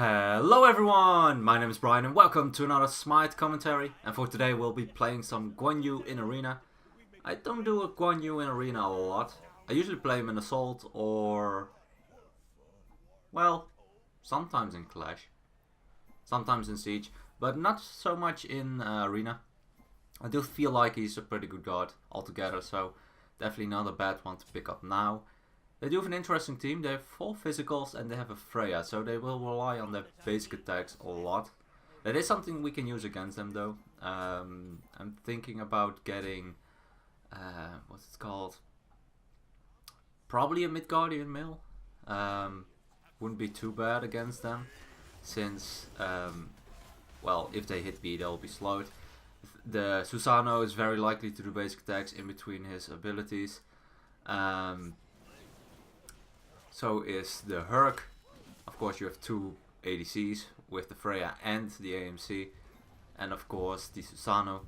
Hello everyone, my name is Brian and welcome to another Smite commentary, and for today we'll be playing some Guan in Arena. I don't do a Guan in Arena a lot. I usually play him in Assault or, well, sometimes in Clash, sometimes in Siege, but not so much in Arena. I do feel like he's a pretty good god altogether, so definitely not a bad one to pick up now. They do have an interesting team. They have 4 physicals and they have a Freya, so they will rely on their basic attacks a lot. That is something we can use against them though. I'm thinking about getting, what's it called? Probably a Midgardian Mill. Wouldn't be too bad against them, since, well, if they hit me they'll be slowed. The Susano is very likely to do basic attacks in between his abilities. So is the Herc. Of course you have 2 ADCs with the Freya and the AMC. And of course the Susano.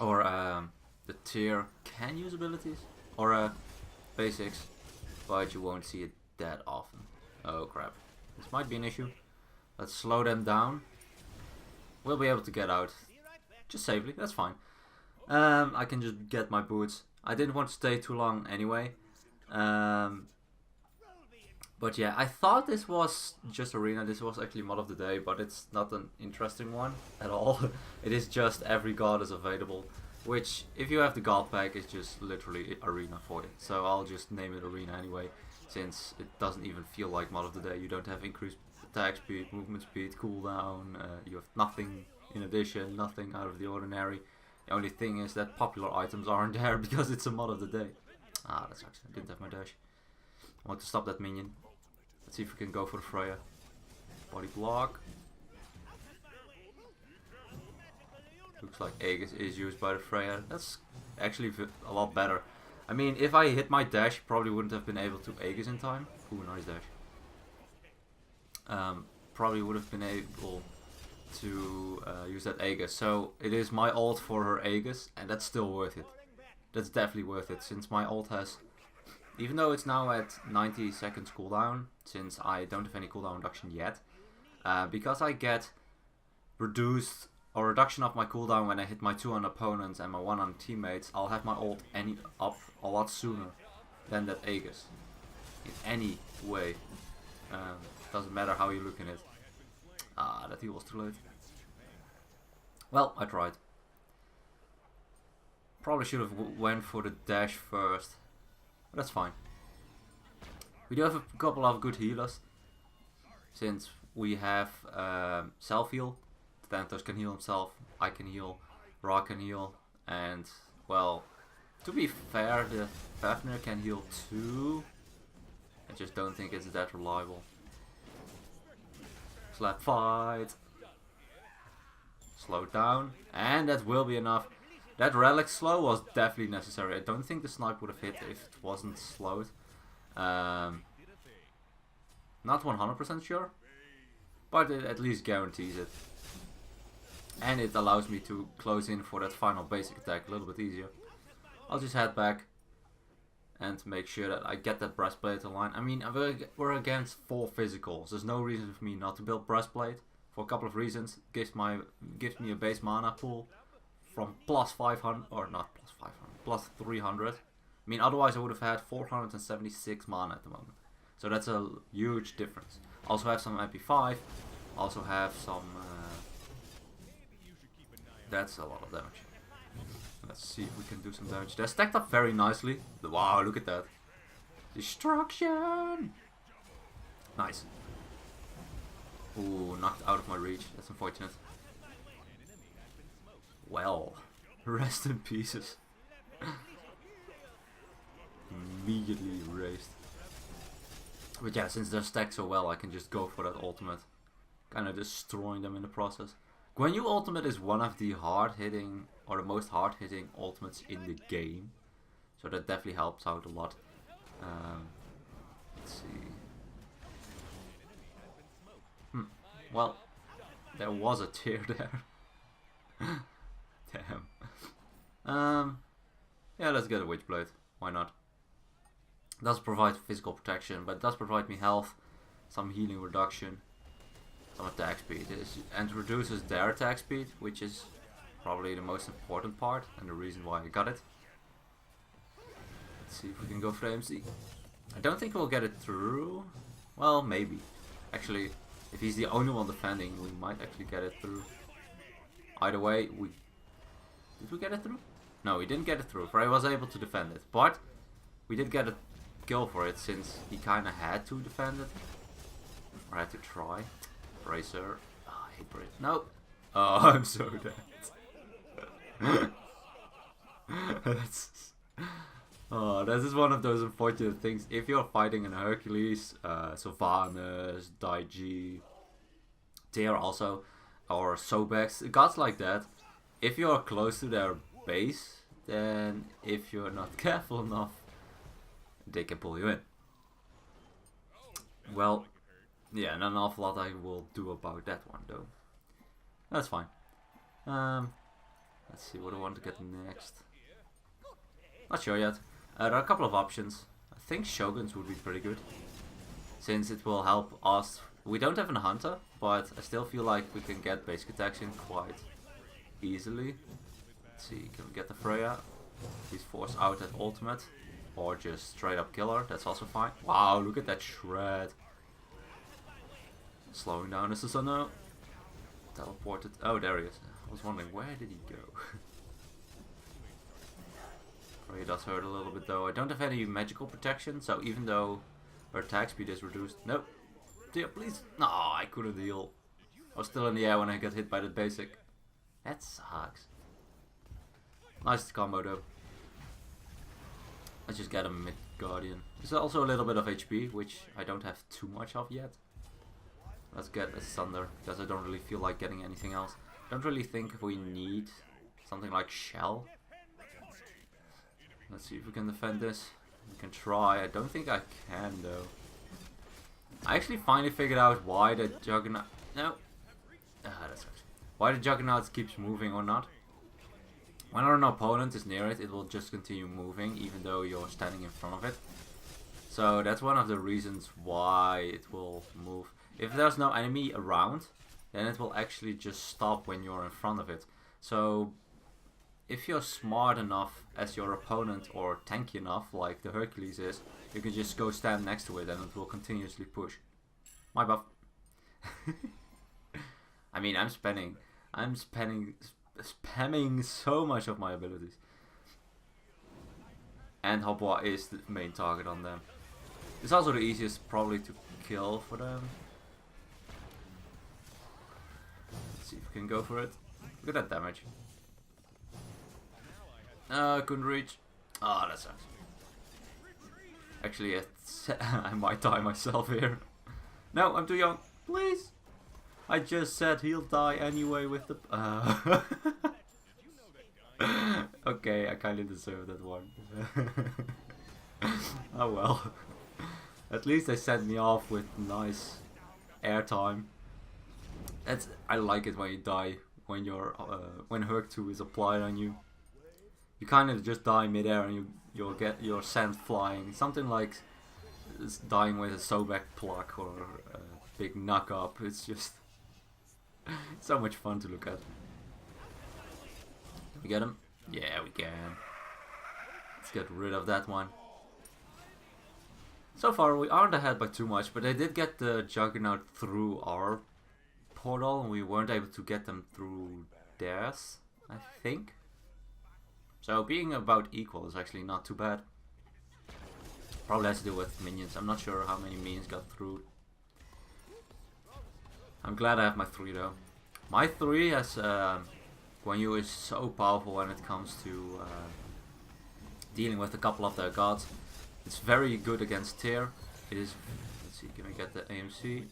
Or the Tyr can use abilities. Or basics. But you won't see it that often. Oh crap. This might be an issue. Let's slow them down. We'll be able to get out. Just safely, that's fine. I can just get my boots. I didn't want to stay too long anyway. But yeah, I thought this was just Arena, this was actually mod of the day, but it's not an interesting one at all. It is just every god is available, which if you have the god pack is just literally Arena for it. So I'll just name it Arena anyway, since it doesn't even feel like mod of the day. You don't have increased attack speed, movement speed, cooldown, you have nothing in addition, nothing out of the ordinary. The only thing is that popular items aren't there because it's a mod of the day. Ah, that sucks, I didn't have my dash. I want to stop that minion. Let's see if we can go for the Freya. Body block. Looks like Aegis is used by the Freya. That's actually a lot better. I mean, if I hit my dash, probably wouldn't have been able to Aegis in time. Ooh, nice dash. Probably would have been able to use that Aegis. So it is my ult for her Aegis, and that's still worth it. That's definitely worth it, since my ult has, even though it's now at 90 seconds cooldown, since I don't have any cooldown reduction yet, because I get reduced or reduction of my cooldown when I hit my 2 on opponents and my 1 on teammates, I'll have my ult up a lot sooner than that Aegis. In any way. Doesn't matter how you look in it. Ah, that heal was too late. Well, I tried. Probably should have went for the dash first. But that's fine. We do have a couple of good healers. Since we have self-heal. Thanatos can heal himself. I can heal. Ra can heal. And, well, to be fair, the Fafnir can heal too. I just don't think it's that reliable. Slap fight. Slow down. And that will be enough. That relic slow was definitely necessary. I don't think the snipe would have hit if it wasn't slowed. Not 100% sure, but it at least guarantees it. And it allows me to close in for that final basic attack a little bit easier. I'll just head back and make sure that I get that breastplate aligned. I mean, we're against 4 physicals. There's no reason for me not to build breastplate. For a couple of reasons. Gives me a base mana pool from plus 500, or not plus 500, plus 300. I mean, otherwise I would have had 476 mana at the moment. So that's a huge difference. Also have some MP5. Also have some... that's a lot of damage. Let's see if we can do some damage. They're stacked up very nicely. Wow, look at that. Destruction! Nice. Ooh, knocked out of my reach. That's unfortunate. Well, rest in pieces. Immediately erased. But yeah, since they're stacked so well, I can just go for that ultimate. Kind of destroying them in the process. Guan Yu ultimate is one of the hard-hitting, or the most hard-hitting ultimates in the game. So that definitely helps out a lot. Let's see. Well, there was a Tyr there. Damn. Yeah, let's get a Witchblade. Why not? Does provide physical protection, but does provide me health, some healing reduction. some attack speed and reduces their attack speed, which is probably the most important part and the reason why I got it. Let's see if we can go for MC. I don't think we'll get it through. Well, maybe. Actually, if he's the only one defending, we might actually get it through. Either way, did we get it through? No, we didn't get it through. Frey was able to defend it, but we did get a kill for it since he kind of had to defend it. Or had to try. Bracer. Oh, I hate Bracer. No. Oh, I'm so dead. Oh, this is one of those unfortunate things. If you're fighting an Hercules, Sylvanas, Daiji, Tyr also, or Sobex, gods like that, if you're close to their base, then if you're not careful enough, they can pull you in. Well, yeah, not an awful lot I will do about that one though. That's fine. Let's see what I want to get next. Not sure yet. There are a couple of options. I think Shoguns would be pretty good, since it will help us. We don't have a Hunter, but I still feel like we can get basic attacks in quite easily. Let's see, can we get the Freya? He's forced out at ultimate, or just straight up kill her, that's also fine. Wow, look at that shred. Slowing down the Susanoo. Teleported. Oh, there he is. I was wondering, where did he go? Freya does hurt a little bit though. I don't have any magical protection, so even though her attack speed is reduced. Nope. Dear, please. No, I couldn't heal. I was still in the air when I got hit by the basic. That sucks. Nice combo though. Let's just get a mid guardian. There's also a little bit of HP, which I don't have too much of yet. Let's get a Thunder, because I don't really feel like getting anything else. Don't really think we need something like Shell. Let's see if we can defend this. We can try. I don't think I can though. I actually finally figured out why the Juggernaut... No. That's right. Why the Juggernaut keeps moving or not. When an opponent is near it, it will just continue moving even though you're standing in front of it. So that's one of the reasons why it will move. If there's no enemy around, then it will actually just stop when you're in front of it. So if you're smart enough as your opponent, or tanky enough like the Hercules is, you can just go stand next to it and it will continuously push. My buff. I mean, I'm spamming so much of my abilities. And Hopwa is the main target on them. It's also the easiest probably to kill for them. Let's see if we can go for it. Look at that damage. Couldn't reach. Ah, that sucks. Actually, I might die myself here. No, I'm too young. Please. I just said he'll die anyway with the... Okay, I kinda deserve that one. Oh well. At least they sent me off with nice airtime. I like it when you die when when Herc 2 is applied on you. You kind of just die midair and you'll get your scent flying. Something like dying with a Sobek pluck or a big knock up. It's just so much fun to look at. Can we get him? Yeah, we can. Let's get rid of that one. So far we aren't ahead by too much, but they did get the Juggernaut through our portal and we weren't able to get them through theirs, I think. So being about equal is actually not too bad. Probably has to do with minions. I'm not sure how many minions got through. I'm glad I have my 3 though. My 3 as Guan Yu is so powerful when it comes to dealing with a couple of their gods. It's very good against Tyr. It is. Let's see, can we get the AMC?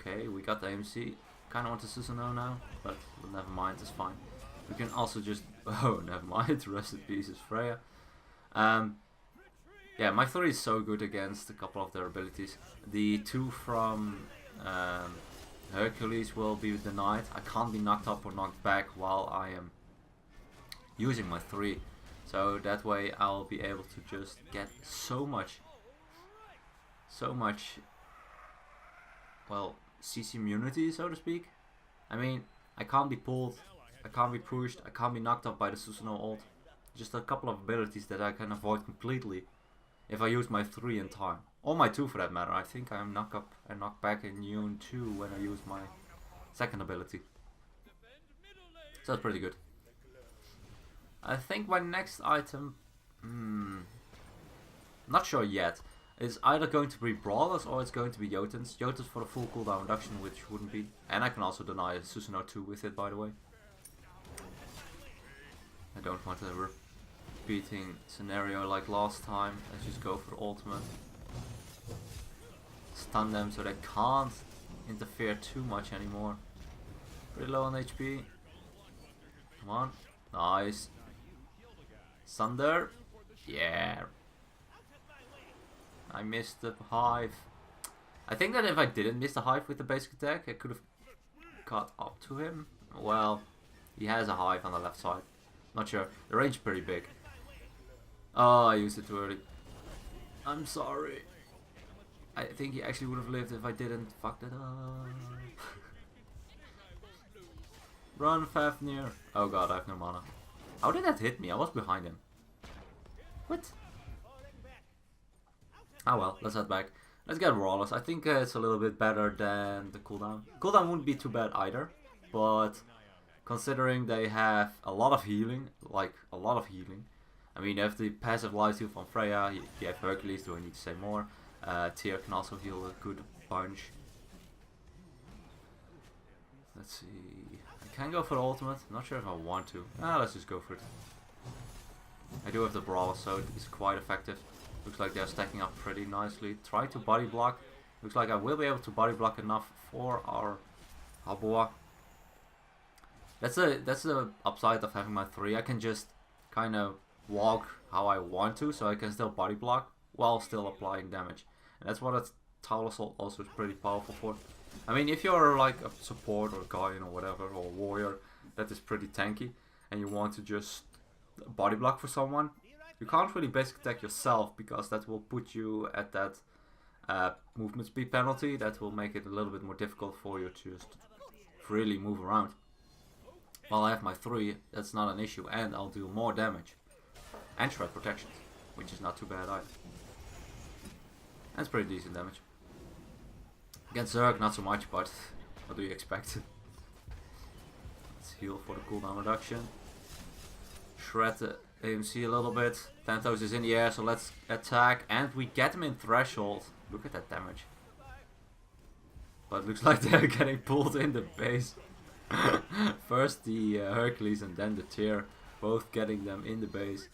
Okay, we got the AMC. Kinda want the Susanoo now, but well, never mind, it's fine. We can also just... Oh, never mind, rest in peace is Freya. Yeah, my 3 is so good against a couple of their abilities. The 2 from Hercules will be denied. I can't be knocked up or knocked back while I am using my 3. So that way I'll be able to just get so much well, CC immunity, so to speak. I mean, I can't be pulled, I can't be pushed, I can't be knocked off by the Susanoo ult. Just a couple of abilities that I can avoid completely if I use my 3 in time. Or my 2 for that matter. I think I'm knock up and knock back in Yoon 2 when I use my second ability. So that's pretty good. I think my next item, not sure yet, is either going to be Brawlers or it's going to be Jotuns. Jotuns for the full cooldown reduction, which wouldn't be. And I can also deny Susanoo 2 with it, by the way. I don't want a repeating scenario like last time. Let's just go for ultimate. Stun them so they can't interfere too much anymore. Pretty low on HP. Come on. Nice. Sunder. Yeah. I missed the hive. I think that if I didn't miss the hive with the basic attack, I could have caught up to him. Well, he has a hive on the left side. Not sure. The range is pretty big. Oh, I used it too early. I'm sorry. I think he actually would have lived if I didn't fuck that up. Run, Fafnir. Oh god, I have no mana. How did that hit me? I was behind him. What? Ah well, let's head back. Let's get Brawlers. I think it's a little bit better than the cooldown. Cooldown wouldn't be too bad either, but considering they have a lot of healing, like a lot of healing. I mean, you have the passive life steal from Freya, you have Hercules, do I need to say more? Tyr can also heal a good bunch. Let's see. I can go for the ultimate. I'm not sure if I want to. Let's just go for it. I do have the Brawl, so it's quite effective. Looks like they're stacking up pretty nicely. Try to body block. Looks like I will be able to body block enough for our Haboa. That's the upside of having my 3. I can just kind of walk how I want to, so I can still body block while still applying damage. And that's what a Tower Assault also is pretty powerful for. I mean, if you're like a support or guardian or whatever, or warrior that is pretty tanky, and you want to just body block for someone, you can't really basic attack yourself because that will put you at that movement speed penalty. That will make it a little bit more difficult for you to just freely move around. While I have my 3, that's not an issue, and I'll do more damage. And shred protections, which is not too bad either. That's pretty decent damage. Against Zerg, not so much, but what do you expect? Let's heal for the cooldown reduction. Shred the AMC a little bit. Thanatos is in the air, so let's attack. And we get him in threshold. Look at that damage. But it looks like they're getting pulled in the base. First the Hercules and then the Tyr. Both getting them in the base.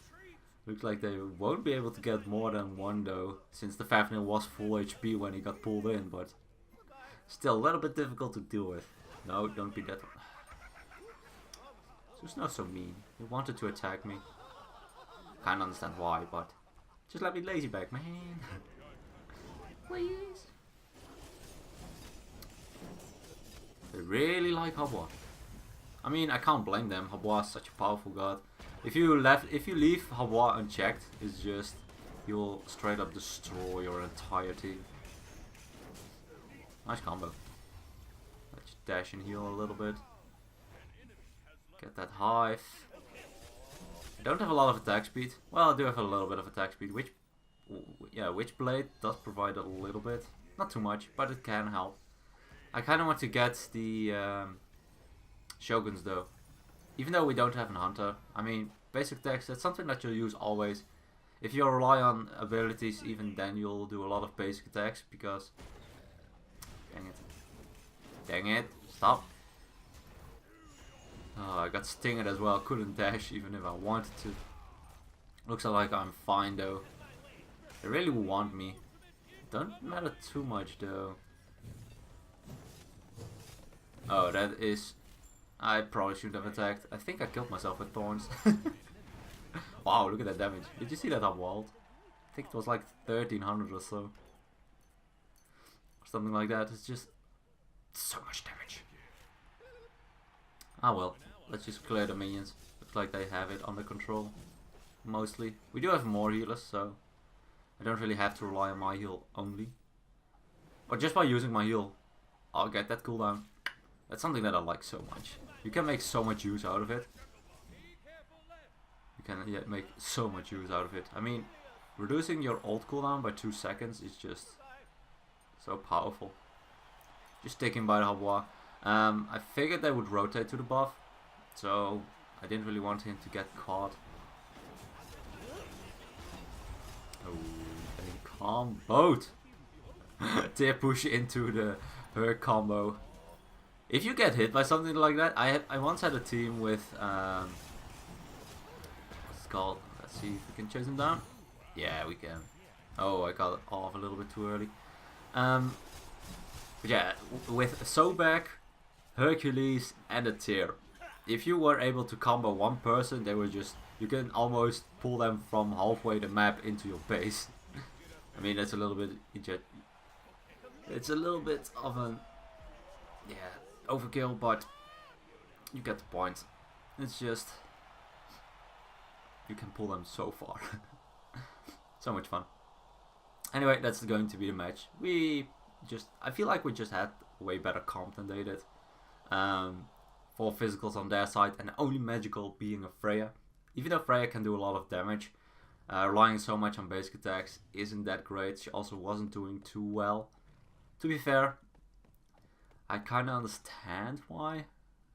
Looks like they won't be able to get more than 1 though, since the Fafnir was full HP when he got pulled in, but still a little bit difficult to deal with. No, don't be that one. It's not so mean. He wanted to attack me. Can't understand why, but just let me lazy back, man. Please. They really like Haboa. I mean, I can't blame them. Haboa is such a powerful god. If you leave Haboa unchecked, it's just you'll straight up destroy your entire team. Nice combo. Let's dash and heal a little bit. Get that hive. I don't have a lot of attack speed. Well, I do have a little bit of attack speed. Witchblade does provide a little bit. Not too much, but it can help. I kind of want to get the Shoguns though. Even though we don't have a hunter. I mean, basic attacks, that's something that you'll use always. If you rely on abilities, even then you'll do a lot of basic attacks because... Dang it. Dang it. Stop. Oh, I got stinged as well. Couldn't dash even if I wanted to. Looks like I'm fine though. They really want me. Don't matter too much though. Oh, that is... I probably shouldn't have attacked. I think I killed myself with thorns. Wow, look at that damage. Did you see that up walled? I think it was like 1300 or so. Or something like that. It's just so much damage. Ah well, let's just clear the minions. Looks like they have it under control. Mostly. We do have more healers, so I don't really have to rely on my heal only. Or just by using my heal, I'll get that cooldown. That's something that I like so much. You can make so much use out of it. You can make so much use out of it. I mean, reducing your ult cooldown by 2 seconds is just so powerful. Just sticking by the Habois. I figured they would rotate to the buff, so I didn't really want him to get caught. Oh, they comboed. Tear push into her combo. If you get hit by something like that, I once had a team with what's it called? Let's see if we can chase him down. Yeah, we can. Oh, I got it off a little bit too early. But yeah, with Sobek, Hercules, and a Tear, if you were able to combo one person, they were just, you can almost pull them from halfway the map into your base. I mean, that's a little bit, it's a little bit of an, yeah, overkill, but you get the point. It's just, you can pull them so far. So much fun. Anyway, that's going to be the match. I feel like we just had way better comp than they did. 4 physicals on their side and only magical being a Freya. Even though Freya can do a lot of damage, relying so much on basic attacks isn't that great. She also wasn't doing too well. To be fair, I kind of understand why.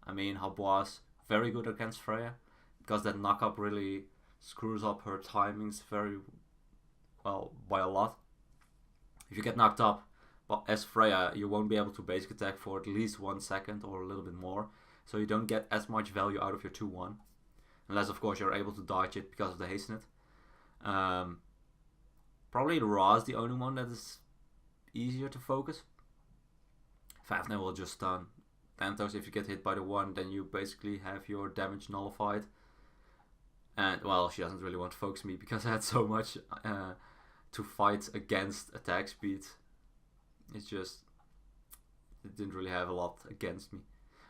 I mean, Habois very good against Freya, because that knock-up really screws up her timings very well, by a lot. If you get knocked up, well, as Freya, you won't be able to basic attack for at least 1 second or a little bit more, so you don't get as much value out of your 2-1, unless of course you're able to dodge it because of the hasten it. Probably Ra is the only one that is easier to focus. Fafnir will just stun. Thanatos, if you get hit by the 1, then you basically have your damage nullified. And, well, she doesn't really want to focus me because I had so much to fight against attack speed. It's just, it didn't really have a lot against me.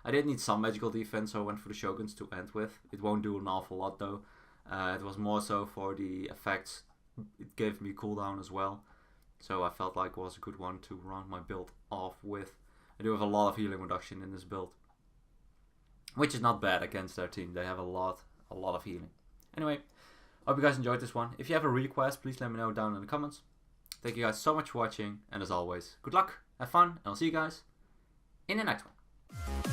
I did need some magical defense, so I went for the Shoguns to end with. It won't do an awful lot though. It was more so for the effects. It gave me cooldown as well, so I felt like it was a good one to round my build off with. I do have a lot of healing reduction in this build, which is not bad against their team. They have a lot of healing. Anyway, hope you guys enjoyed this one. If you have a request, please let me know down in the comments. Thank you guys so much for watching, and as always, good luck, have fun, and I'll see you guys in the next one.